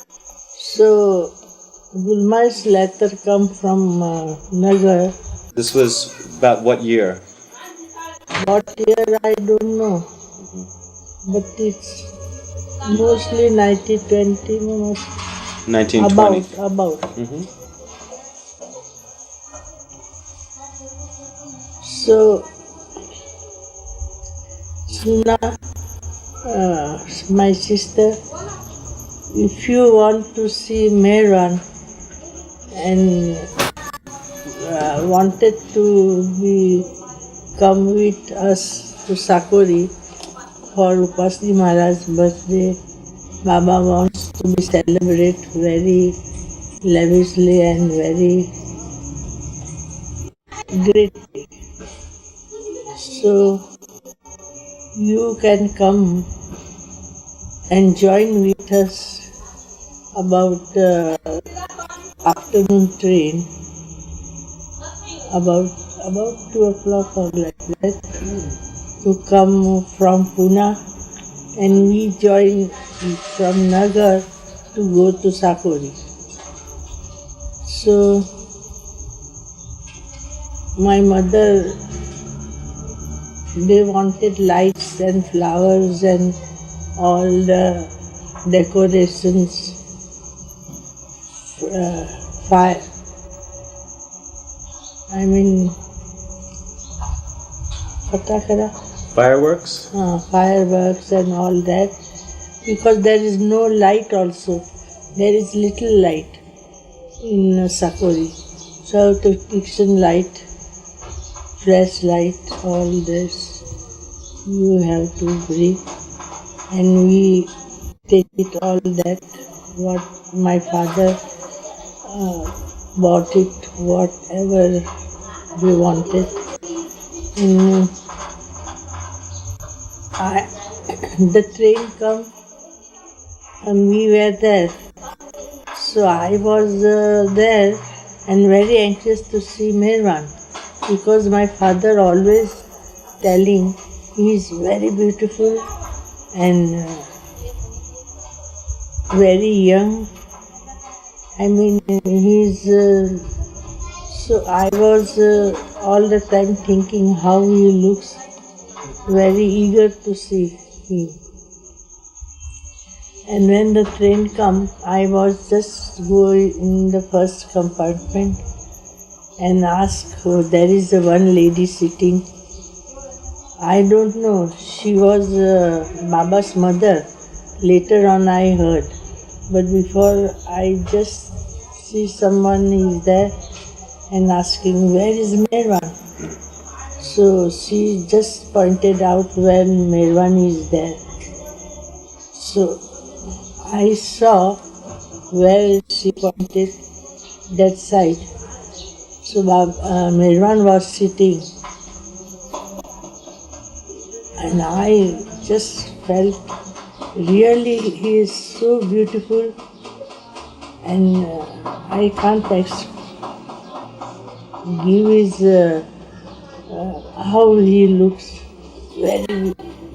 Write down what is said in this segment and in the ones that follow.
So Gulmar's letter come from Nagar. This was about what year? What year I don't know, but it's mostly 1920, 1920. about. So Soona, my sister, if you want to see Mehran and wanted to come with us to Sakori for Upasni Maharaja's birthday, Baba wants to be celebrated very lavishly and very greatly. So you can come and join with us about afternoon train, about 2 o'clock or like that, to come from Pune, and we join from Nagar to go to Sakori. So my mother, they wanted lights and flowers and all the decorations, fire. I mean, patakara. Fireworks? Fireworks and all that, because there is no light also. There is little light in Sakori. So to kitchen light, flashlight, all this you have to bring, and we take it all that what my father bought it, whatever we wanted. The train come and we were there. So I was there and very anxious to see Mehran, because my father always telling he is very beautiful and very young. I mean, he's so I was all the time thinking how he looks, very eager to see him. And when the train come, I was just going in the first compartment and asked, oh, there is one lady sitting. I don't know, she was Baba's mother. Later on I heard. But before, I just see someone is there and asking, where is Mehran? So she just pointed out where Mehran is there. So I saw where she pointed, that side. So Mehran was sitting, and I just felt really he is so beautiful, and I can't give his how he looks. Very,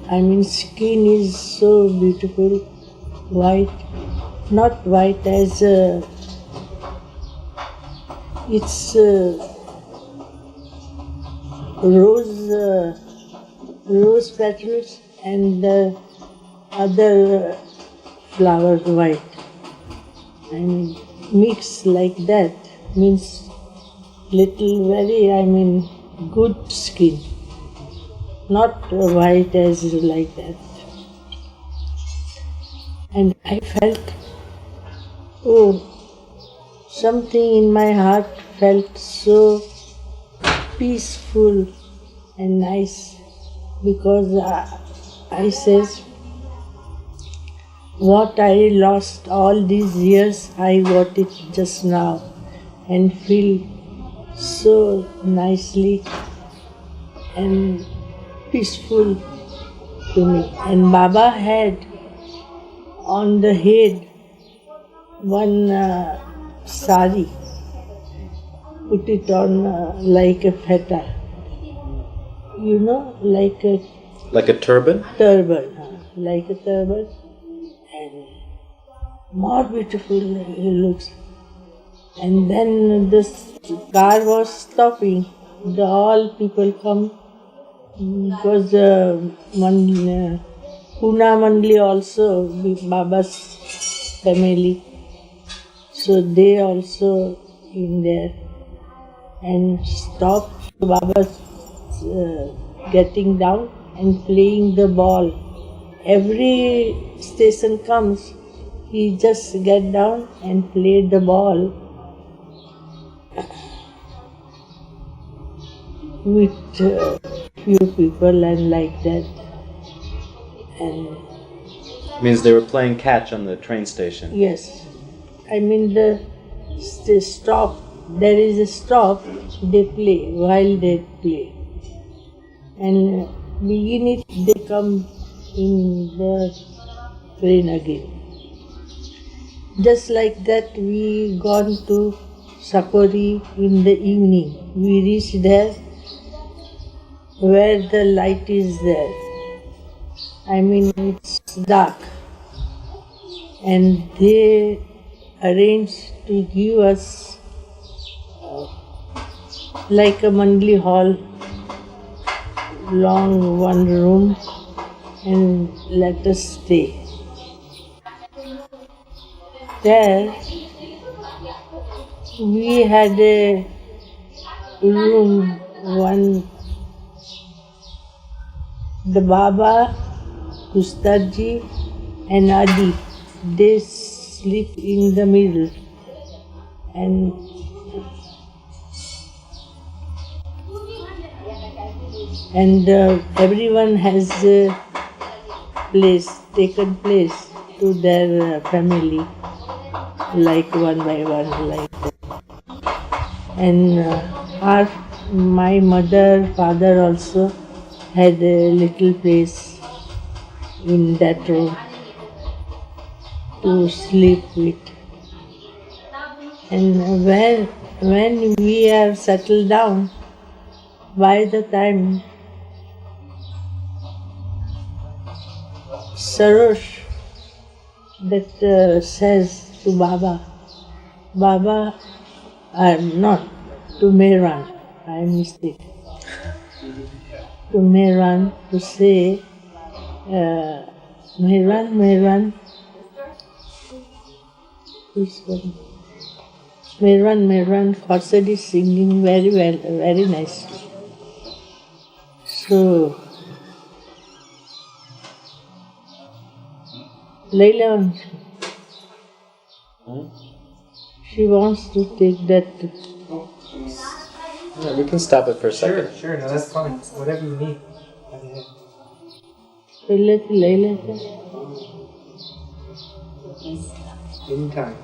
I mean, skin is so beautiful, white, not white as it's rose petals and other flowers white. I mean, mix like that means little very, I mean, good skin, not white as like that. And I felt, oh, something in my heart felt so peaceful and nice, because I says, what I lost all these years, I got it just now, and feel so nicely and peaceful to me. And Baba had on the head one sari, put it on like a feta, you know, like a turban? Turban, like a turban, and more beautiful he looks. And then this car was stopping. All people come because Pune Mandli also, Baba's family. So they also in there and stopped Baba's getting down and playing the ball. Every station comes, he just get down and play the ball with few people and like that. And Means they were playing catch on the train station. yes, I mean the stop. There is a stop. They play while they play, and begin it. They come in the train again. Just like that, we gone to Sakori in the evening. We reached there where the light is there. I mean, it's dark. And they arranged to give us like a Mandli hall, long one room, and let us stay. There we had a room, one, the Baba, Ustadji and Adi, they sleep in the middle, and everyone has taken place to their family, like one by one, like that. And my mother, father also had a little place in that room to sleep with. And when we are settled down, by the time Sarosh that says to Baba, not to Mehran, I mistake. To Mehran to say, Mehran, who's one? Mehran, Khorshed is singing very well, very nicely. So, Leila, she wants to take that. Yeah, we can stop it for a second. Sure, no, that's fine. Whatever you need. Leila. Anytime.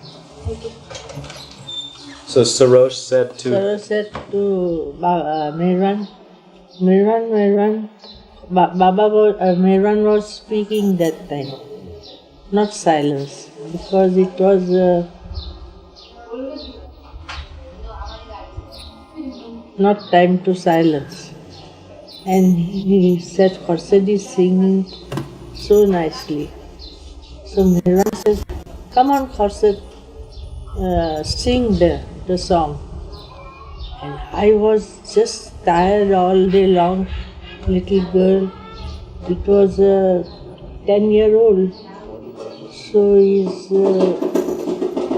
So Sarosh said to Sarosh said to Mehran, Mehran was speaking that time, not silence, because it was not time to silence. And he said, Khorshed is singing so nicely. So Mehran said, come on Khorshed, sing the song. And I was just tired all day long, little girl. It was a 10-year-old, so he's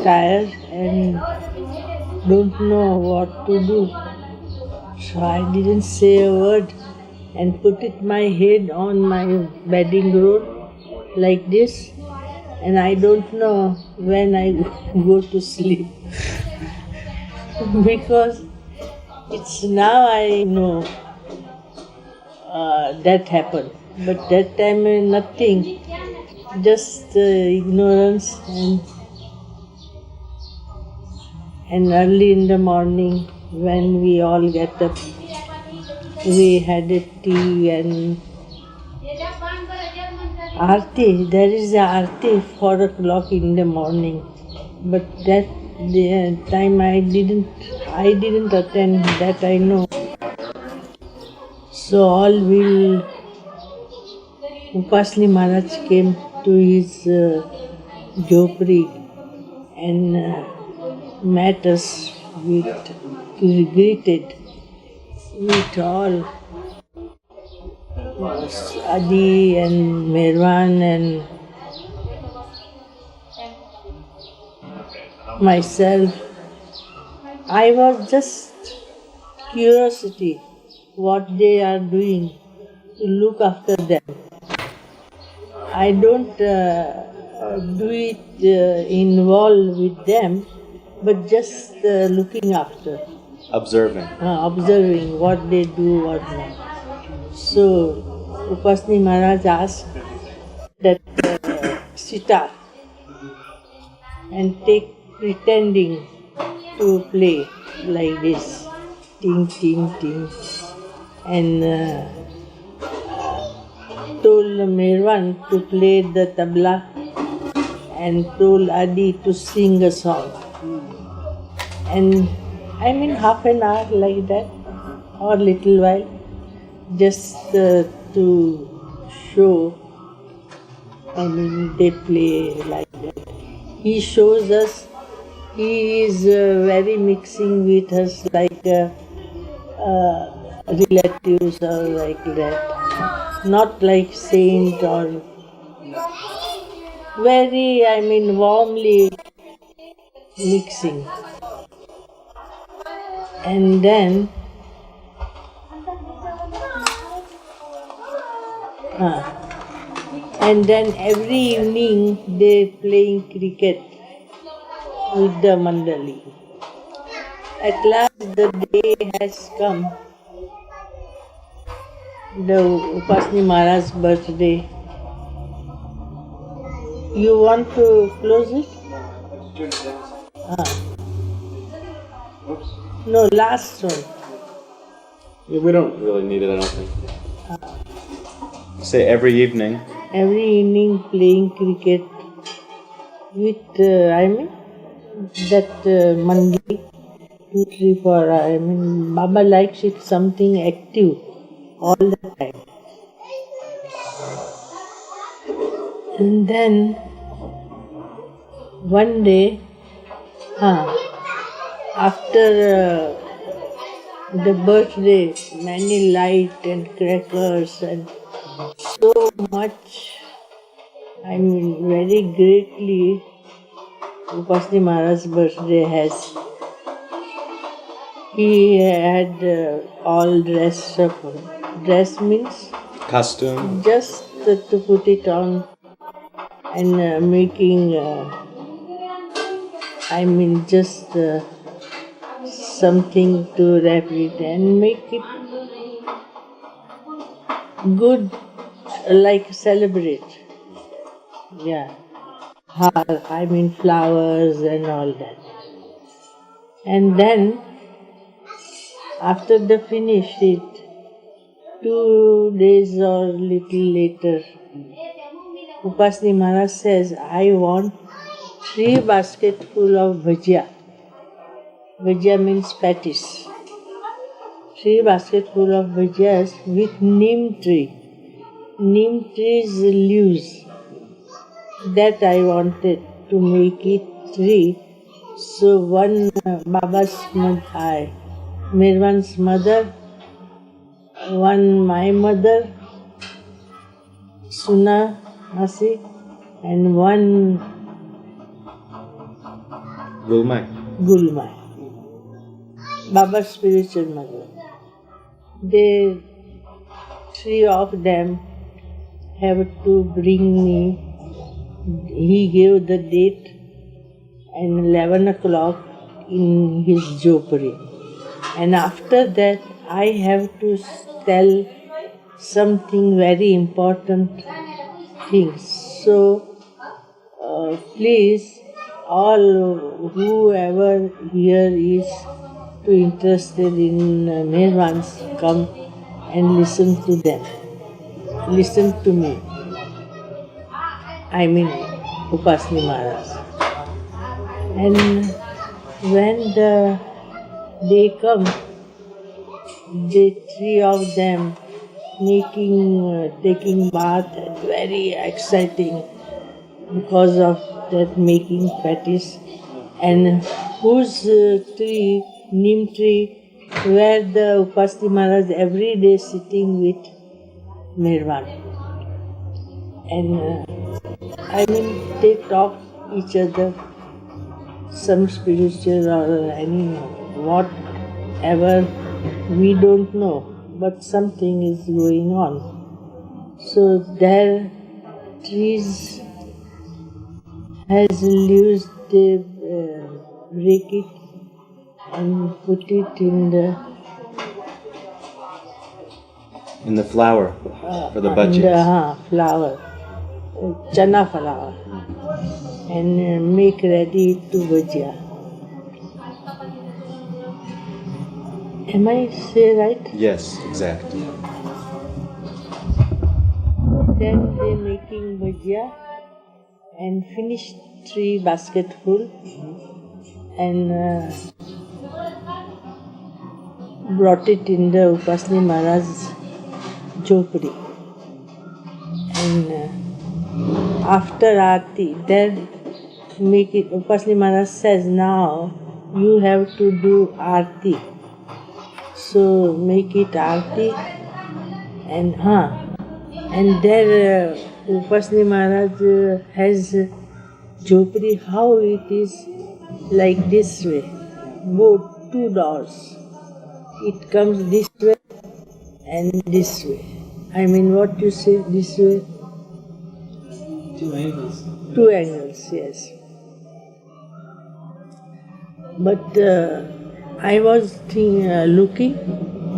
tired and don't know what to do. So I didn't say a word and put my head on my bedding roll like this, and I don't know when I go to sleep. Because it's now I know that happened, but that time nothing, just ignorance. And early in the morning when we all get up, we had a tea and Aarti. There is a Aarti 4 o'clock in the morning, but that time I didn't attend, that I know. So all will Upasni Maharaj came to his jhopri and met us with greeted with all Adi and Mirwan and myself. I was just curiosity what they are doing to look after them. I don't do it involved with them, but just looking after, Observing. observing what they do, what not. So Upasni Maharaj asked that sitar and take pretending to play like this, ting ting ting, and told Mirwan to play the tabla and told Adi to sing a song. And I mean half an hour like that or little while, just to show, I mean they play like that. He shows us, he is very mixing with us like relatives or like that. Not like saint or very, I mean warmly mixing. And then every evening they playing cricket with the mandali. At last the day has come, the Upasni Maharaj's birthday. You want to close it? No, last one. Yeah, we don't really need it, I don't think. Say every evening. Every evening playing cricket with, I mean, that mandali, 2, 3, 4. I mean, Baba likes it something active all the time. And then one day, after the birthday, many light and crackers and so much, I mean very greatly, Upasni Maharaj's birthday has. He had all dressed up. Dress means? Costume. Just to put it on and making, I mean just something to wrap it and make it good, like celebrate. Yeah. I mean flowers and all that. And then after they finished it, 2 days or little later, Upasni Maharaj says, I want 3 basketful of bhajia. Bhajia means patties. 3 basketful of bhajias with neem tree. Neem tree's leaves. That I wanted to make it 3. So one Baba's mother, Mirwan's mother, one my mother, Soona, Masi, and one Gulmai, Baba's spiritual mother. They 3 of them have to bring me. He gave the date and 11 o'clock in his jopari. And after that, I have to tell something very important things. So, please, all whoever here is interested in Nirvans, come and listen to them. Listen to me. I mean, Upasni Maharaj. And when the day comes, the 3 of them taking bath, very exciting because of that making patties. and whose tree, neem tree, where the Upasni Maharaj every day sitting with Mirvan. And they talk each other, some spiritual or any whatever, we don't know, but something is going on. So their trees has leaves, they break it and put it in the flour for the in bhajis. the flour, chana flour, and make ready to bhajia. Am I say right? Yes, exactly. Then they making bhajia and finish 3 basketful and brought it in the Upasni Maharaj's jhopri. And after Aarti, then make it, Upasni Maharaj says, now you have to do Aarti. So make it Aarti and there Upasni Maharaj has jhopri, how it is like this way, both 2 doors. It comes this way and this way. What you say, this way? 2 angles. 2 angles, yes. But I was looking,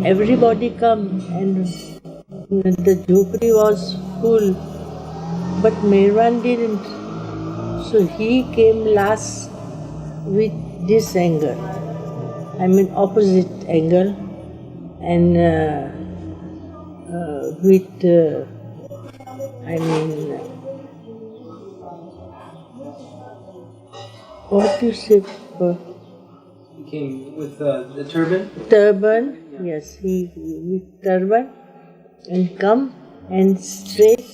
everybody come and the jhopri was full, but Mirvan didn't. So he came last with this angle, opposite angle, and with, what you say? He came with the turban? Turban, Yeah. yes, he with turban and come and straight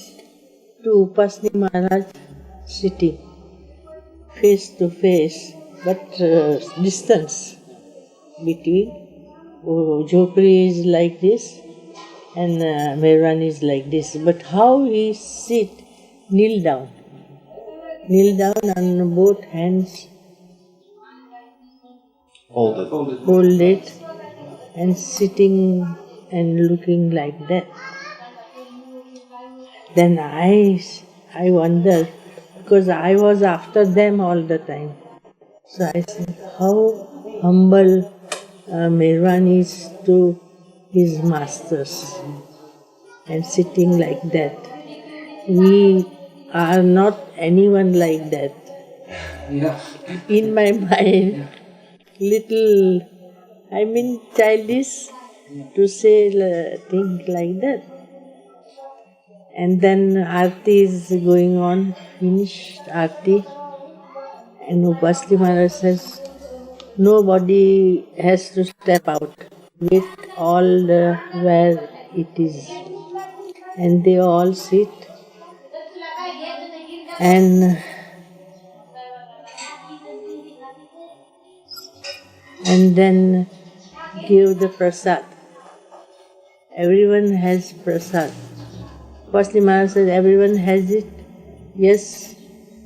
to Upasni Maharaj sitting face to face, but distance between. Jhopri is like this and Mirvan is like this. But how he sit, kneel down on both hands, hold it, and sitting and looking like that. Then I wonder, because I was after them all the time. So I said, how humble Mirvan is to his masters and sitting like that. We are not anyone like that. Yeah. In my mind, little, childish to say things like that. And then Aarti is going on, finished Aarti, and Upasni Maharaj says, nobody has to step out with all where it is. And they all sit and then give the prasad. Everyone has prasad. Upasni Maharaj says, everyone has it? Yes,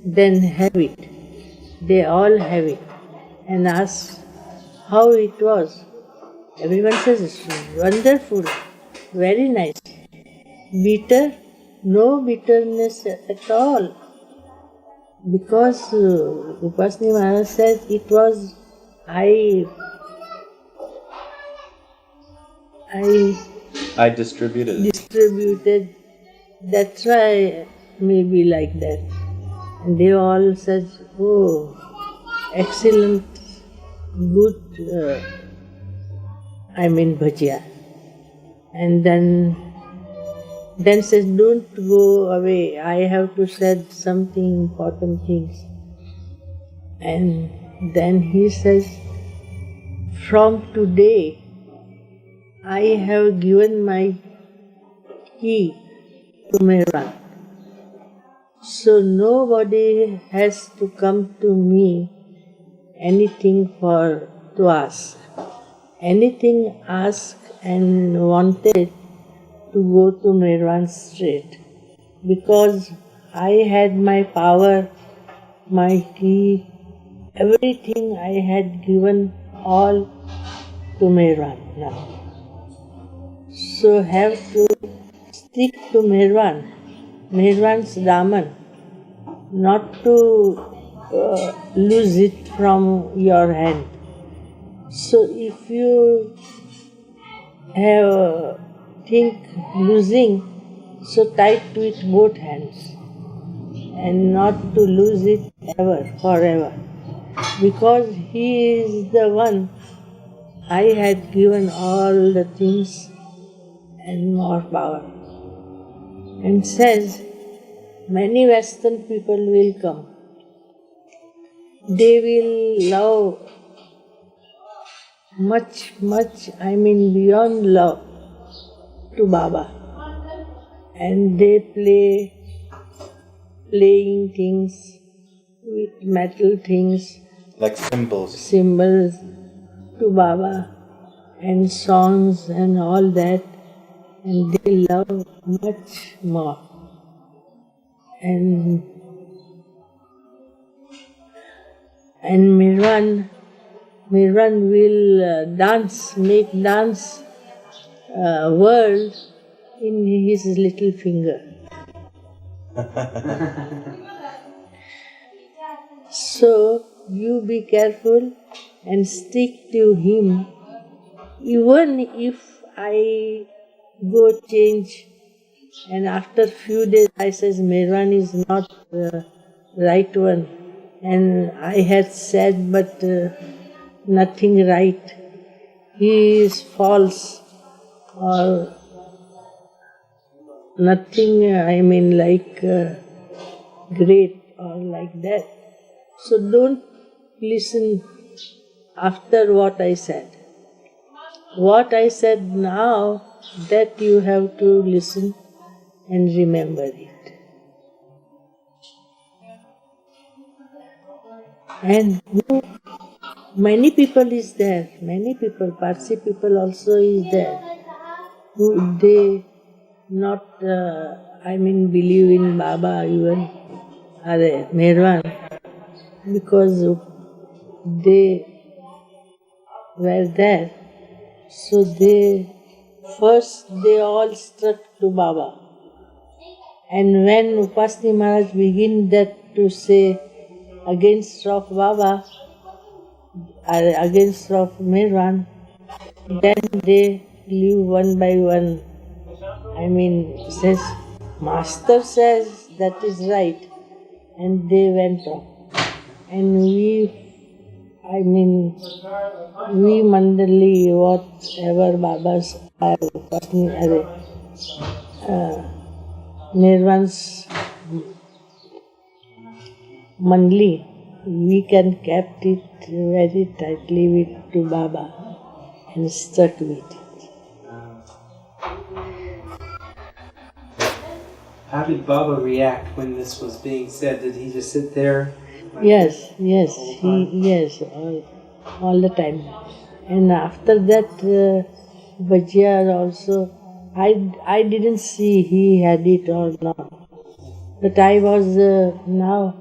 then have it. They all have it and ask how it was. Everyone says, it's wonderful, very nice. Bitter? No bitterness at all. Because Upasni Maharaja said it was, I distributed, that's why maybe like that. And they all said, oh, excellent, good, bhajia. And then says, don't go away, I have to say something important things. And then he says, from today, I have given my key to Mirvan. So nobody has to come to me anything to ask. Anything asked and wanted to go to Nirvan straight, because I had my power, my key, everything I had given all to Nirvan now. So have to stick to Nirvan's Daman, not to lose it from your hand. So if you think losing, so tight with both hands and not to lose it ever, forever. Because he is the one I had given all the things and more power. And says, many Western people will come. They will love much, beyond love to Baba. And they playing things with metal things. Like symbols. Symbols to Baba and songs and all that. And they love much more. And Nirvan will make dance world in his little finger. So you be careful and stick to him. Even if I go change and after few days I says Nirvan is not the right one, and I had said but nothing right. He is false or nothing, great or like that. So don't listen after what I said. What I said now, that you have to listen and remember it. And many people is there, Parsi people also is there, who they not, believe in Baba even, or Nirvan, because they were there. So they all struck to Baba. And when Upasni Maharaj begin that to say against of Baba, or against of Nirvan, then they leave one by one. Says, Master says that is right. And they went off. And we Mandali, whatever Babas are, Nirvan's Mandali, we can kept it very tightly to Baba and stuck with it. How did Baba react when this was being said? Did he just sit there? Yes, all the time. And after that, Bajia also, I didn't see he had it or not. But I was now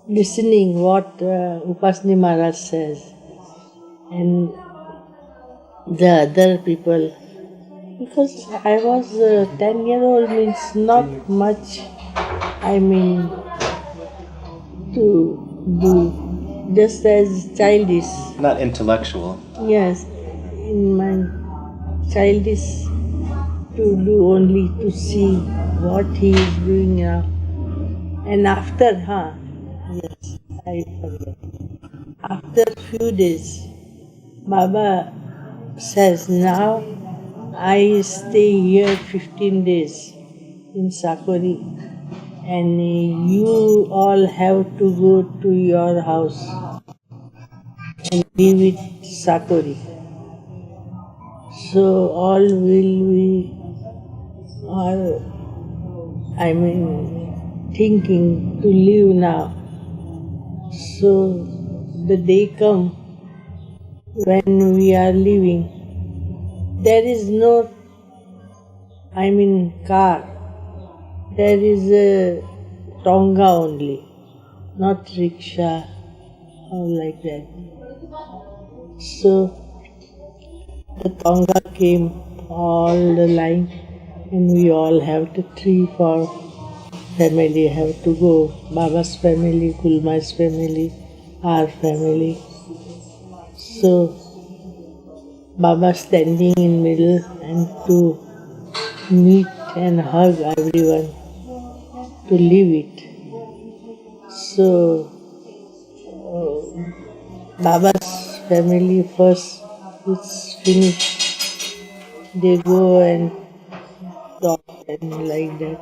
listening what Upasni Maharaj says. And the other people, because I was 10-year-old, means not much, to do, just as childish. Not intellectual. Yes, in my childish to do only to see what he is doing now. And after, yes, I forget. After few days, Baba says, now I stay here 15 days in Sakori, and you all have to go to your house and be with Sakori. So all will be, thinking to leave now. So the day come when we are leaving. There is no, car. There is a tonga only, not rickshaw or like that. So the tonga came all the line, and we all have to 3-4 family have to go. Baba's family, Kulma's family, our family. So Baba standing in middle and to meet and hug everyone to leave it. So Baba's family first it's finished. They go and talk and like that.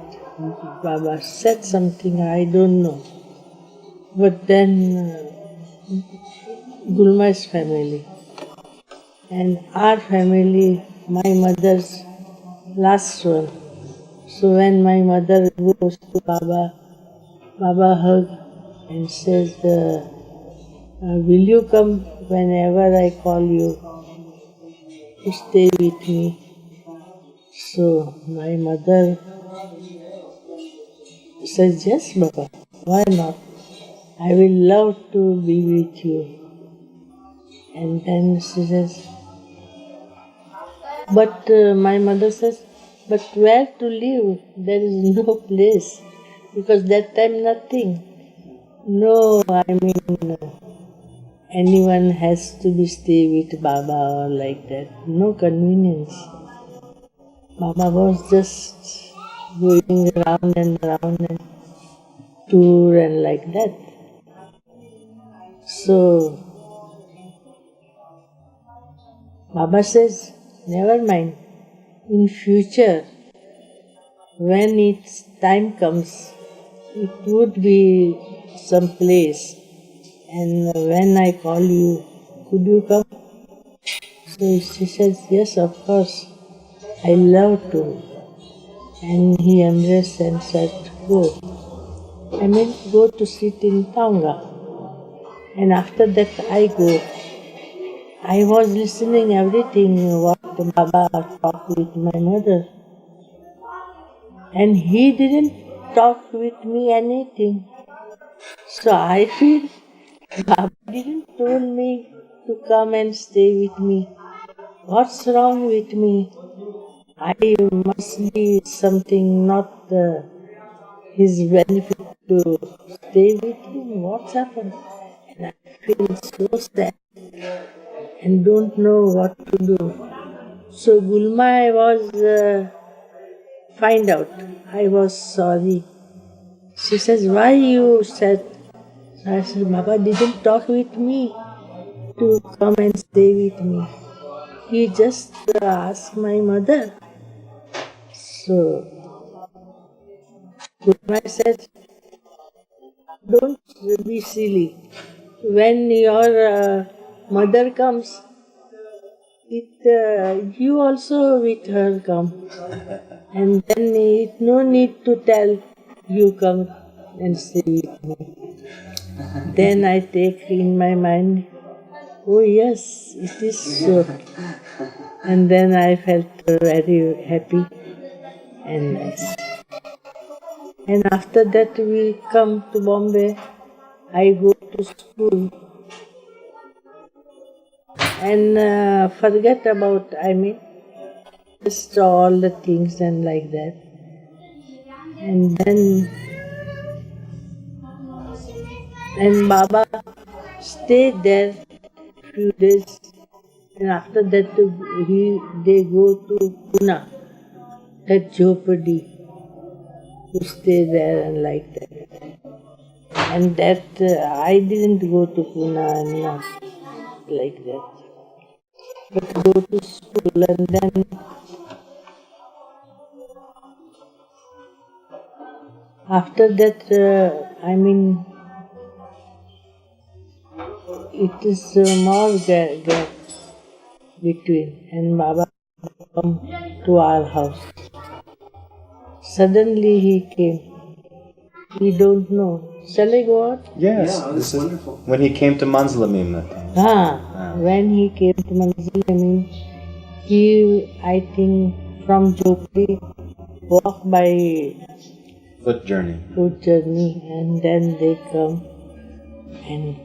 Baba said something, I don't know. But then Gulma's family and our family, my mother's last one. So when my mother goes to Baba, Baba hugs and says, will you come whenever I call you to stay with me? So my mother says, yes, Baba, why not? I will love to be with you. And then she says, but my mother says, but where to live? There is no place. Because that time nothing. No, anyone has to be stay with Baba or like that. No convenience. Baba was just going around and tour and like that. So Baba says, never mind. In future, when its time comes, it would be some place. And when I call you, could you come? So she says, yes, of course. I love to. And he embraced and said, go. Go to sit in Tonga. And after that I go. I was listening everything what Baba talked with my mother. And he didn't talk with me anything. So I feel Baba didn't told me to come and stay with me. What's wrong with me? I must be something not his benefit to stay with him. What's happened? And I feel so sad and don't know what to do. So Gulma was find out. I was sorry. She says, why you said? I said, Baba didn't talk with me to come and stay with me. He just asked my mother. So Gulma said, don't be silly. When your mother comes, you also with her come. And then no need to tell you come and stay with me. Then I take in my mind, oh yes, it is so. And then I felt very happy and nice. And after that we come to Bombay. I go to school and forget about, just all the things and like that. And then, and Baba stayed there few days. And after that they go to Pune, that Jopadi, to stay there and like that. And that I didn't go to Pune and not like that. But go to school and then after that, it is more gap between, and Baba come to our house. Suddenly he came. We don't know. Shall I go on? Yes, Yeah, this that's is wonderful. when he came to Manzalamim that time. When he came to Manzilamim, he, I think, from Jopri, walked by Foot journey. foot journey, and then they come. And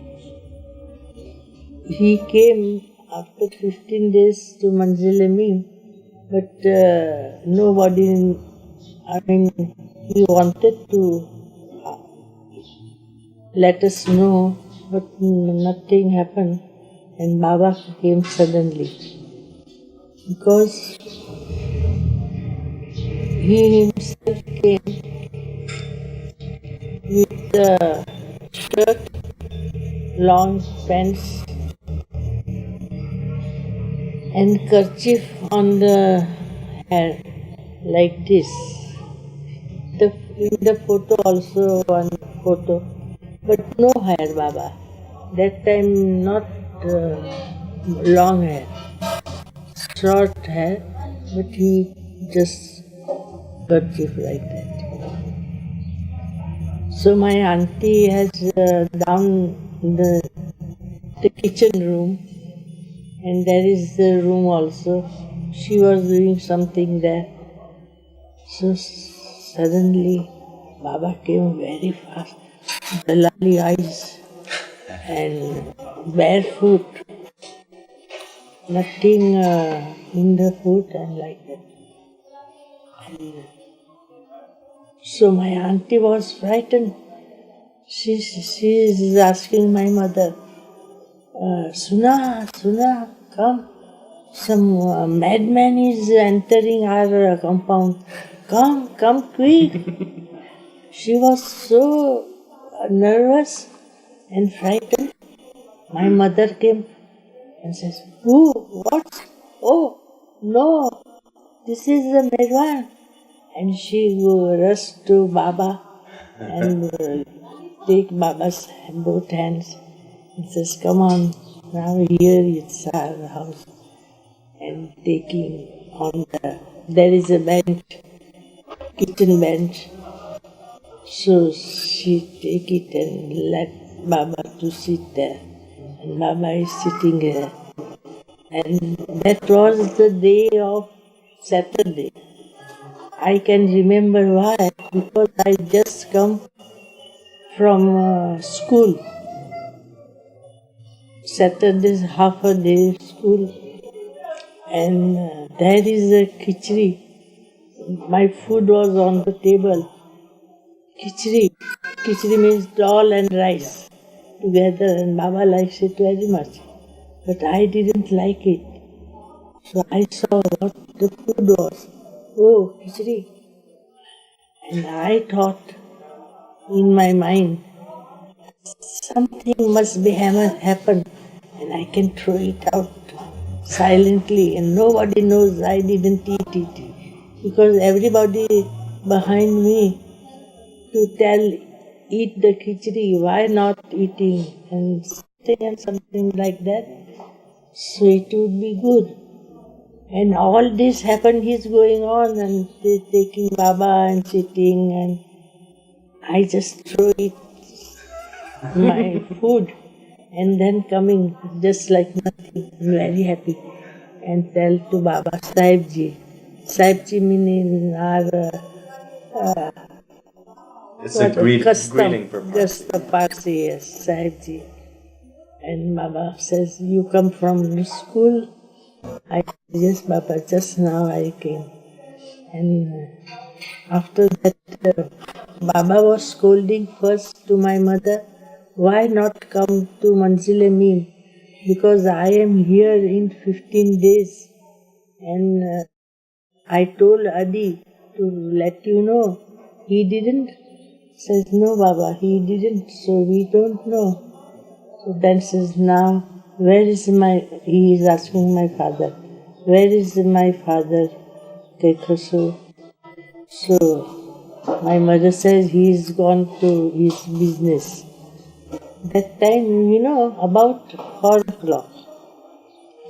he came after 15 days to Manzilamim, but nobody, he wanted to let us know, but nothing happened, and Baba came suddenly. Because he himself came with a shirt, long pants, and kerchief on the hair, like this. In the photo also, one photo, but no hair, Baba. That time not long hair, short hair, but he just kerchief like that. So my auntie has down the kitchen room, and there is the room also. She was doing something there. So suddenly Baba came very fast, the lovely eyes and barefoot, nothing in the foot and like that. And so my auntie was frightened. She is asking my mother, Soona, come. Some madman is entering our compound. Come quick. She was so nervous and frightened. My mother came and says, who? What? Oh, no, this is the madman. And she rushed to Baba and take Baba's both hands and says, come on, now here it's our house. And taking on there is a bench, kitchen bench. So she take it and let Baba to sit there. And Baba is sitting there. And that was the day of Saturday. I can remember why, because I just come from school. Saturday is half a day school, and there is a khichdi. My food was on the table. Khichdi means dal and rice together, and Baba likes it very much. But I didn't like it. So I saw what the food was. Oh, khichdi. And I thought in my mind, something must be happened, and I can throw it out silently, and nobody knows I didn't eat it. Because everybody behind me to tell, eat the khichdi, why not eating, and something like that, so it would be good. And all this happened, he's going on and taking Baba and sitting, and I just throw it, my food, and then coming just like nothing, very happy, and tell to Baba, Sahibji. Sahibji meaning our It's a greeting for custom Parsi, yes, Sahibji. And Baba says, you come from school? I said, yes, Baba, just now I came. And after that, Baba was scolding first to my mother, why not come to Manzilamim? Because I am here in 15 days. And I told Adi to let you know. He didn't. Says, no, Baba, he didn't, so we don't know. So then says, now, where is he is asking my father, where is my father, Kaikhushru? So my mother says, he is gone to his business. That time, about 4 o'clock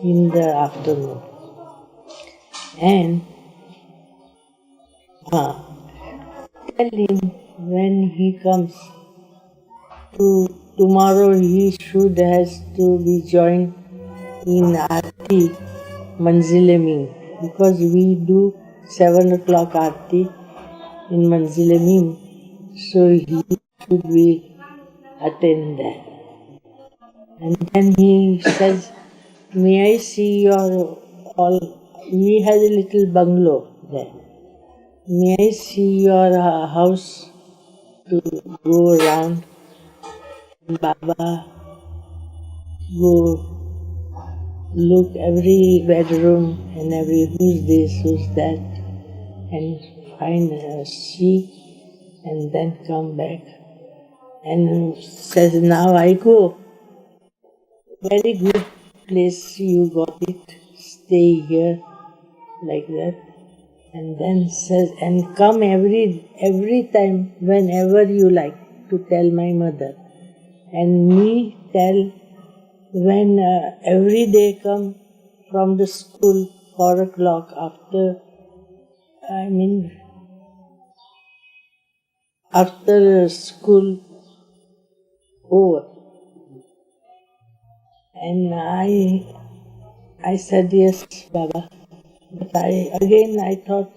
in the afternoon. And tell him when he comes, tomorrow he should has to be joined in Aarti Manzilemin, because we do 7 o'clock Aarti in Manzilemin, so he should be attend there. And then he says, may I see your all, we had a little bungalow there. May I see your house to go around? Baba go look every bedroom and every who's this, who's that, and find a see, and then come back. And says, now I go. Very good place you got it. Stay here, like that. And then says, and come every time, whenever you like, to tell my mother. And me tell when every day come from the school 4 o'clock after school over. And I said, yes, Baba. But I thought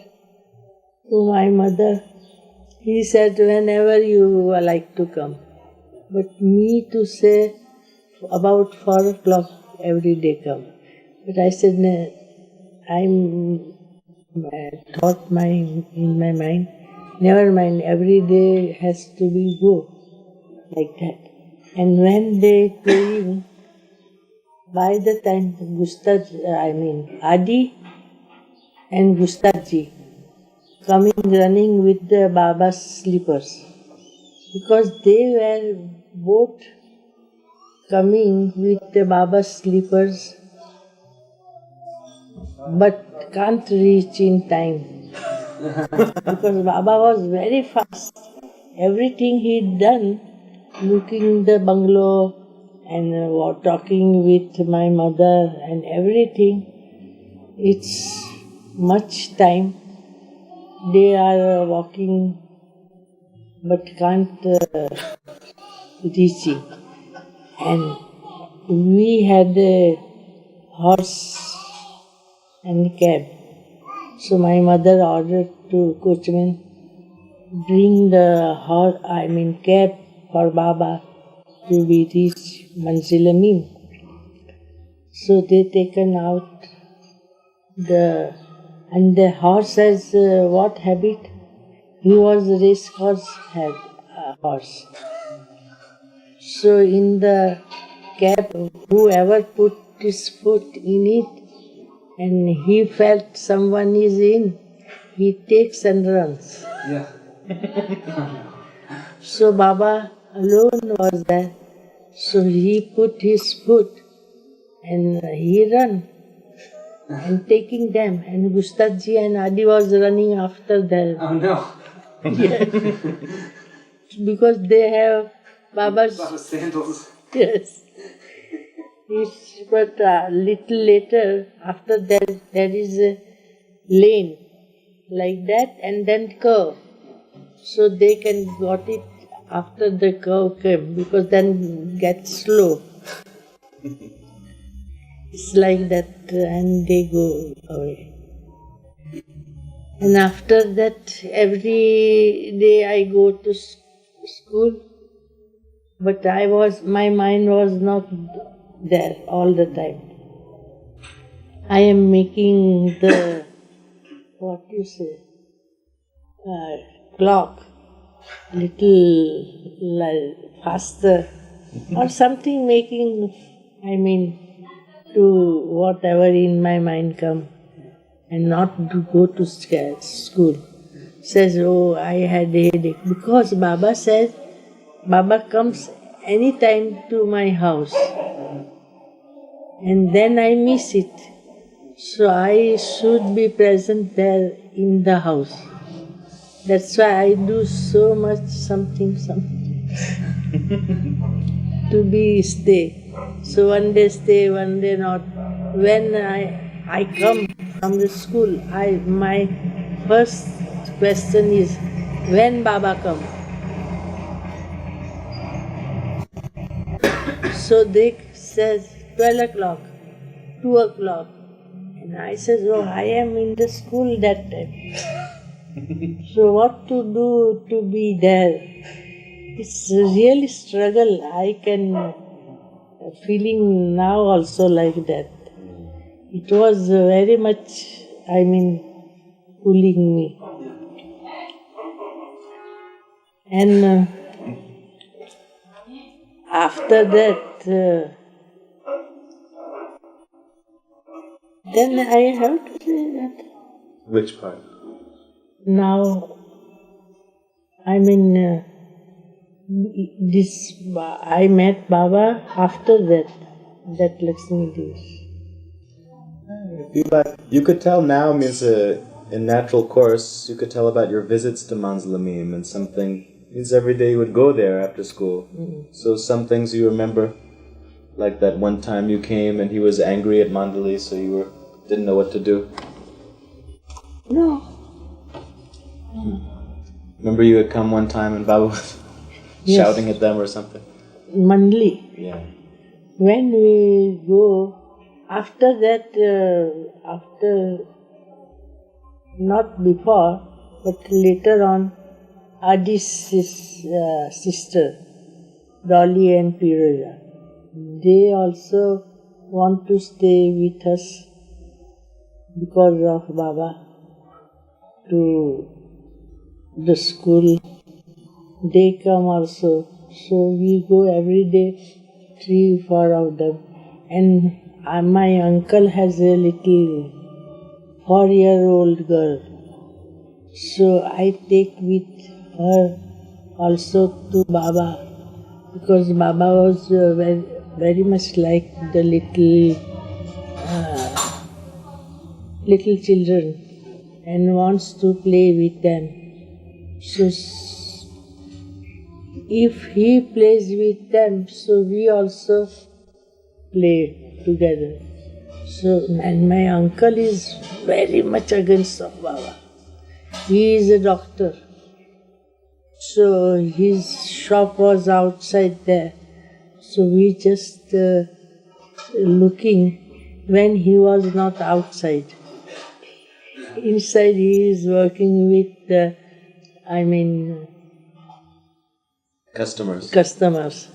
to my mother, he said, whenever you like to come. But me to say about 4 o'clock every day come. But I said, no, thought in my mind, never mind, every day has to be go, like that. And when they came, by the time Adi and Gustaji coming running with the Baba's slippers, because they were both coming with the Baba's slippers but can't reach in time. Because Baba was very fast. Everything he'd done, looking the bungalow and talking with my mother and everything, it's much time. They are walking but can't reach it. And we had a horse and cab. So my mother ordered to coachman, bring the cab for Baba to be reached Manzilamim. So they taken out and the horse has what habit? He was a race horse horse. So in the cab, whoever put his foot in it and he felt someone is in, he takes and runs. Yeah. So Baba alone was there. So he put his foot and he ran and taking them. And Gustaji and Adi was running after them. Oh no. Yes. Because they have Baba's sandals. Yes. But little later, after that, there is a lane like that and then curve. So they can got it after the curve came, because then get slow. It's like that and they go away. And after that, every day I go to school, but my mind was not there all the time. I am making the, clock little faster or something, making, to whatever in my mind come and not to go to school. Says, oh, I had a headache. Because Baba says, Baba comes anytime to my house. And then I miss it. So I should be present there in the house. That's why I do so much something to be stay. So one day stay, one day not. When I come from the school, my first question is, when Baba come? So they says 12 o'clock, 2 o'clock. And I says, oh, I am in the school that time. So what to do to be there? It's really struggle. I can feeling now also like that. It was very much, pulling me. And after that, then I have to say that. Which part? Now, I met Baba after that Laxmi Devi. You could tell now, means in natural course, you could tell about your visits to Manzalamim and something. Means every day you would go there after school. So some things you remember, like that one time you came and he was angry at Mandali, so you didn't know what to do. No. Remember you had come one time and Baba was shouting at them or something? Mandali. Yeah. When we go, after that, not before, but later on, Adi's sister, Dolly and Piroja, they also want to stay with us because of Baba to the school. They come also, so we go every day, 3-4 of them. And my uncle has a little 4-year-old girl, so I take with her also to Baba, because Baba was very much like the little children and wants to play with them. So if he plays with them, so we also play together. So, and my uncle is very much against of Baba. He is a doctor. So his shop was outside there. So we just looking when he was not outside. Inside he is working with, customers.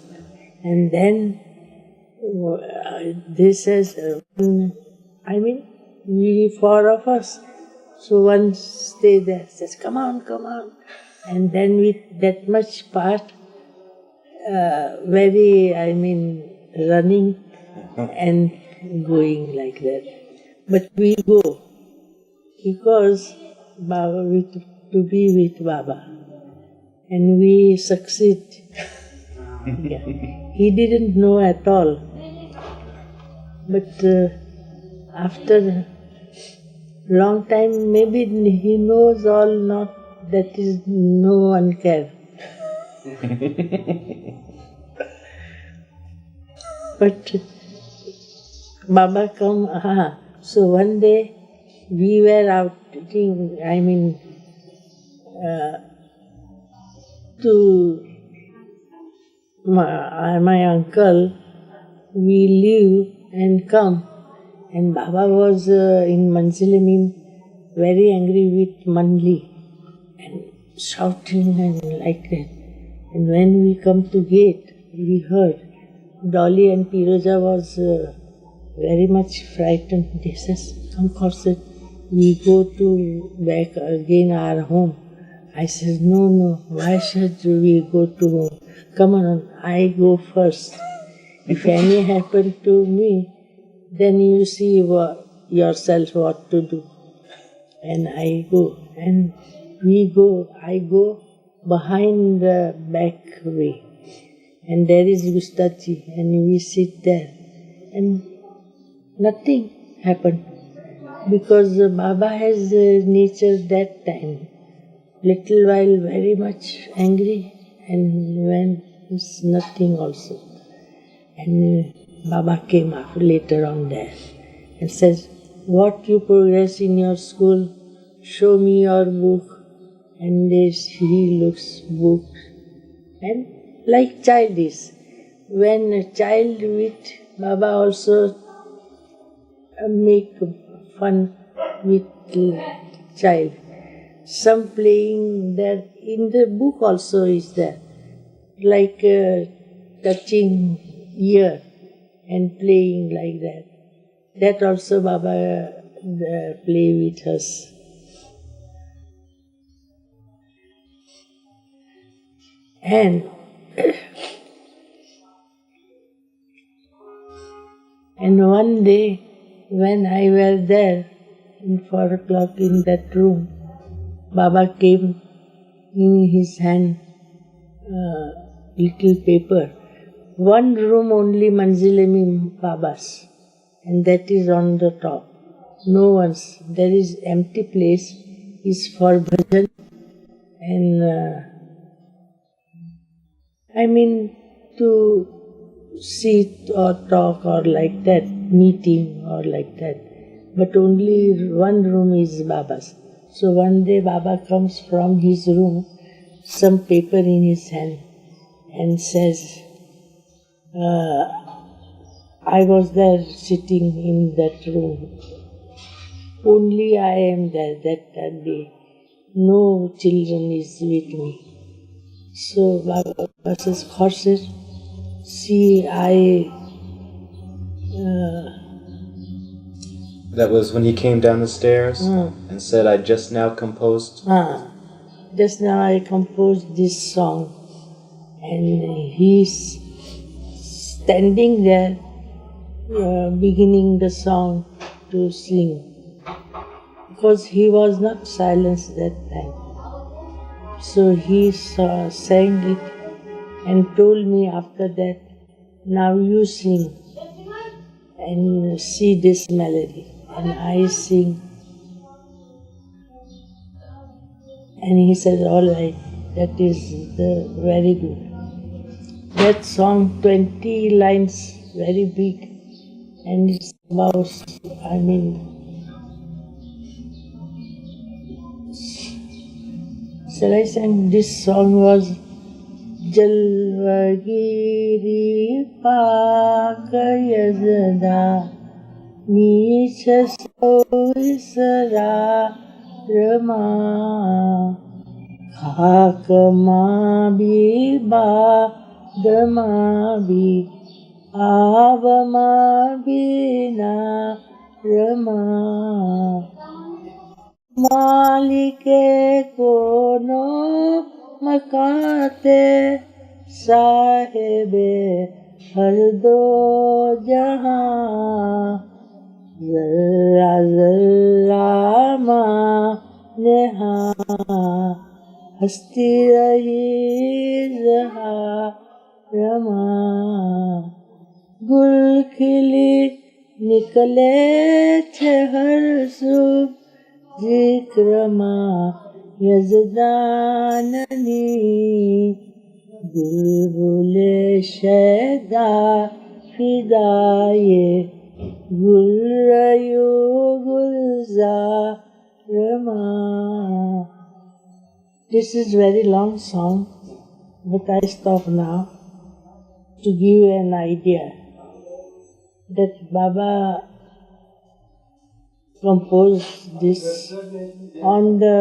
And then they says, we 4 of us. So one stay there, says, come on. And then with that much part, running and going like that. But we go because Baba, to be with Baba. And we succeed. Yeah. He didn't know at all. But after long time, maybe he knows all, not that is no one care. But Baba come, so one day we were out eating, to my uncle, we leave and come. And Baba was in Manzilamim very angry with Mandli and shouting and like that. And when we come to gate, we heard Dolly and Piroja was very much frightened. They says, come Khorshed, we go to back again our home. I says, no, why should we go to home? Come on, I go first. If any happen to me, then you see yourself what to do. And I go, and I go behind the back way. And there is Gustaji, and we sit there. And nothing happened. Because Baba has nature that time. Little while very much angry, and when it's nothing also. And Baba came after later on there and says, what you progress in your school, show me your book. And he looks book, and like child is. when a child with Baba also make fun with child. Some playing there, in the book also is there, like touching ear and playing like that. That also Baba play with us. And one day when I was there in 4 o'clock in that room, Baba came in his hand little paper. One room only Manzilemi Baba's, and that is on the top. No one's. There is empty place is for bhajan and to sit or talk or like that, meeting or like that. But only one room is Baba's. So one day Baba comes from his room, some paper in his hand, and says, I was there sitting in that room. Only I am there that day. No children is with me. So Baba says, Khorshed, see, That was when he came down the stairs and said, I just now composed. Just now I composed this song. And he's standing there, beginning the song to sing. Because he was not silenced that time. So he sang it and told me after that, now you sing and see this melody. And I sing. And he said, all right, that is very good. That song, 20 lines, very big. And it's about, shall I sing? This song was Jalvagiri Pakayazada Nisha Soisara Rama Khakama Biba Dama Bi Avama Bina Rama Malike kono makate sahebe hardo jahan zarra zarra ma neha hasti rahi zaha rama gul khili nikale the har sub Zikrama Yazdanani Bulbule Sheda Fidaye Gulrayu Gulza Rama. This is very long song, but I stop now to give you an idea that Baba composed this on the,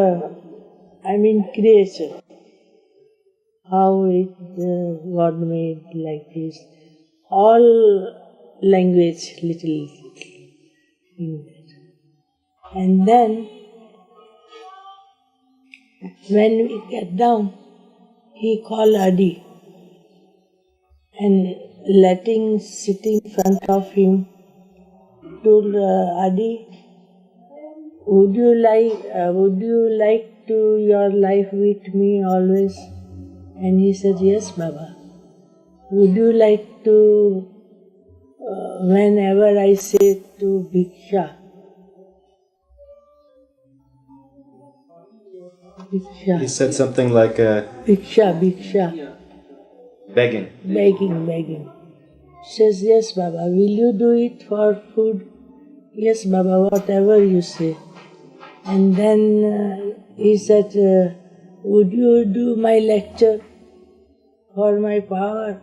creation. How God made like this. All language little in that. And then, when we get down, he called Adi and sitting in front of him, told Adi, would you like to your life with me always? And he said, yes, Baba. Would you like to, whenever I say to Bhiksha, He said something like Bhiksha. Begging. Says, yes, Baba. Will you do it for food? Yes, Baba, whatever you say. And then he said, would you do my lecture for my power?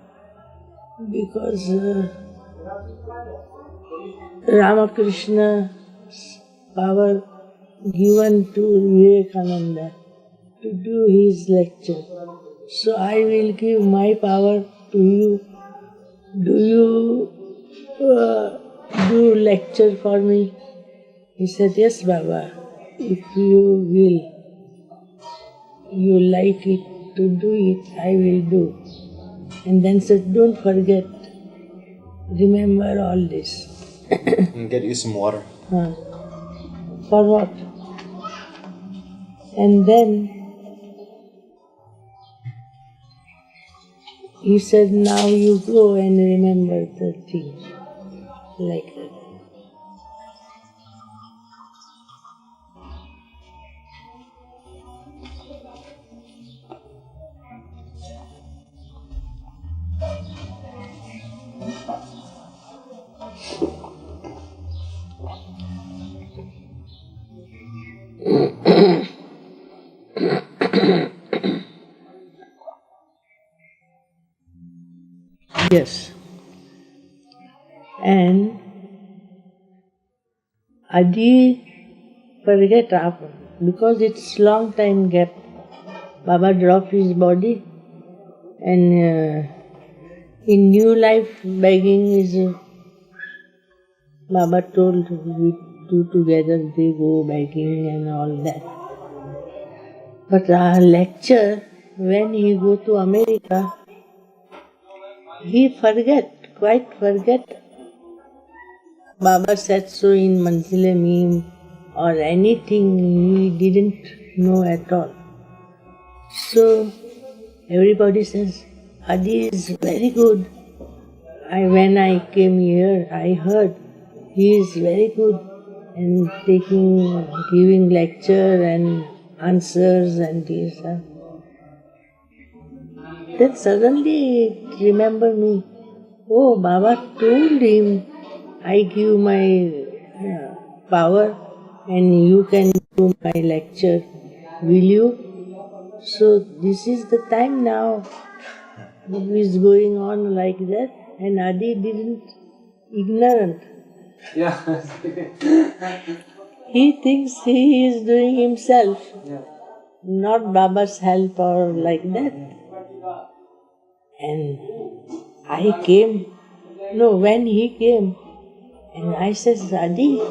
because Ramakrishna's power given to Vivekananda to do his lecture. So I will give my power to you. Do you do lecture for me? He said, yes, Baba, if you will, you like it to do it, I will do. And then said, don't forget, remember all this. And get you some water. For what? And then he said, now you go and remember the thing. Like that. Yes. And Adi forget after, because it's long time gap. Baba dropped his body, and in new life begging is Baba told we two together they go begging and all that. But our lecture, when he go to America, he quite forget. Baba said so in Manzile Meem or anything he didn't know at all. So everybody says, Adi is very good. When I came here, I heard he is very good and giving lecture and answers and this. Then suddenly it remembered me. Oh, Baba told him, I give my power and you can do my lecture. Will you? So this is the time now. It is going on like that, and Adi didn't ignorant. Yeah. He thinks he is doing himself, Yeah. not Baba's help or like that. And I came, when he came, and I said, Adi,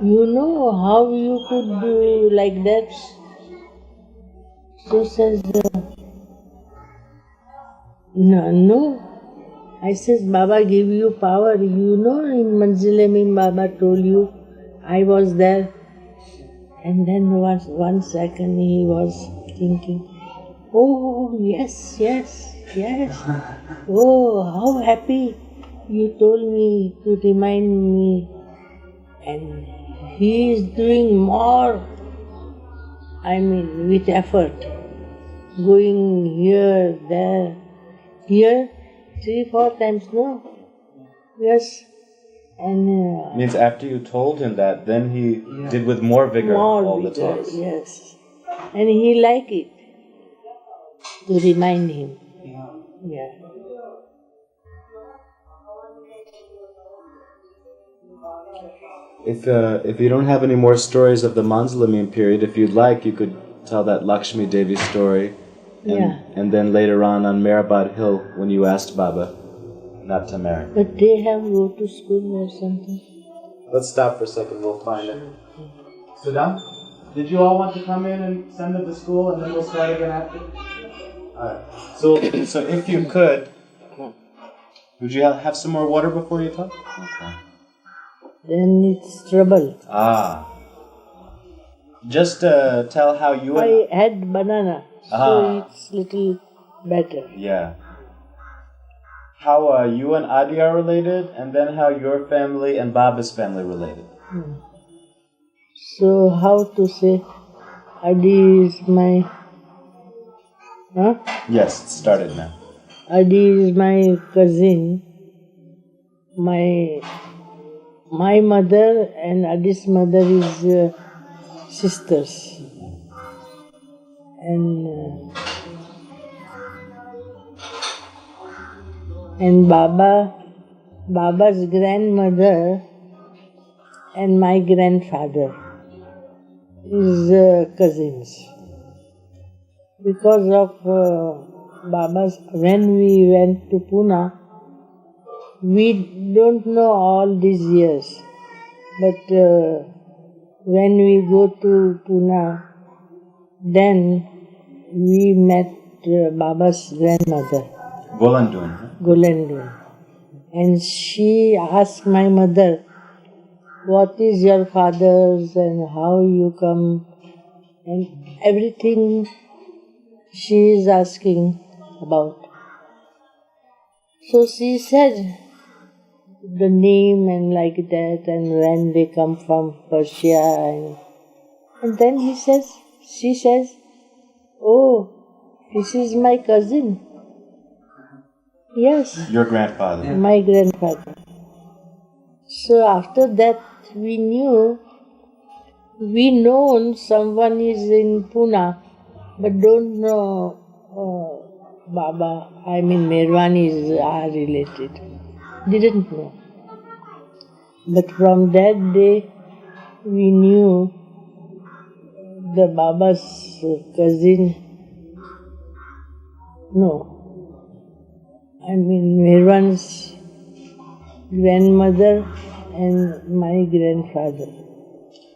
you know how you could do like that? So says, no. I says, Baba give you power. You know in Manzile Meem Baba told you, I was there. And then 1 second he was thinking, oh, yes. Oh, how happy you told me to remind me. And he is doing more, with effort. Going here, there. Here, 3-4 times, no? Yes. And Means after you told him that, then he did with more vigor all the talks. Yes. And he liked it, to remind him. Yeah. If you don't have any more stories of the Manzila Meem period, if you'd like, you could tell that Laxmi Devi story. And then later on Mehrabad Hill, when you asked Baba not to marry. But they have go to school or something. Let's stop for a second, we'll find it. Sudam, did you all want to come in and send them to school and then we'll start again after? Alright. So if you could, would you have some more water before you talk? Okay. Then it's trouble. Just tell how you and... I had banana, so it's little better. Yeah. How you and Adi are related, and then how your family and Baba's family related. So how to say Adi is my... Yes, it started now. Adi is my cousin. My mother and Adi's mother is sisters. And And Baba's grandmother and my grandfather is cousins. Because of when we went to Pune, we don't know all these years. But when we go to Pune, then we met Baba's grandmother, Golandun. And she asked my mother, what is your father's and how you come, and everything she is asking about. So she said the name and like that, and when they come from Persia, and then she says, oh, this is my cousin. Yes. Your grandfather. My grandfather. So after that we known someone is in Pune, but don't know Baba, Merwanis are related. Didn't know. But from that day we knew the Baba's cousin. Merwan's grandmother and my grandfather.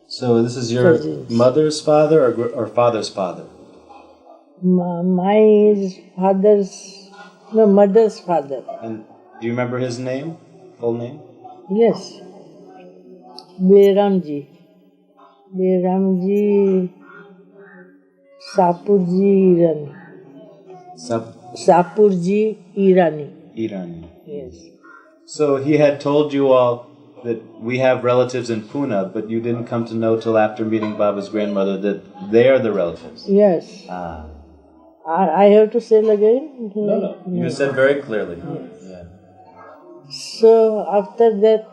So this is your mother's father or father's father? Mother's father. And do you remember his name? Full name? Yes. Beheramji. Sapurji Irani. Sapurji Irani. Yes. So he had told you all that we have relatives in Pune, but you didn't come to know till after meeting Baba's grandmother that they are the relatives. Yes. Ah. I have to say again? No. You said very clearly. Yes. Yeah. So after that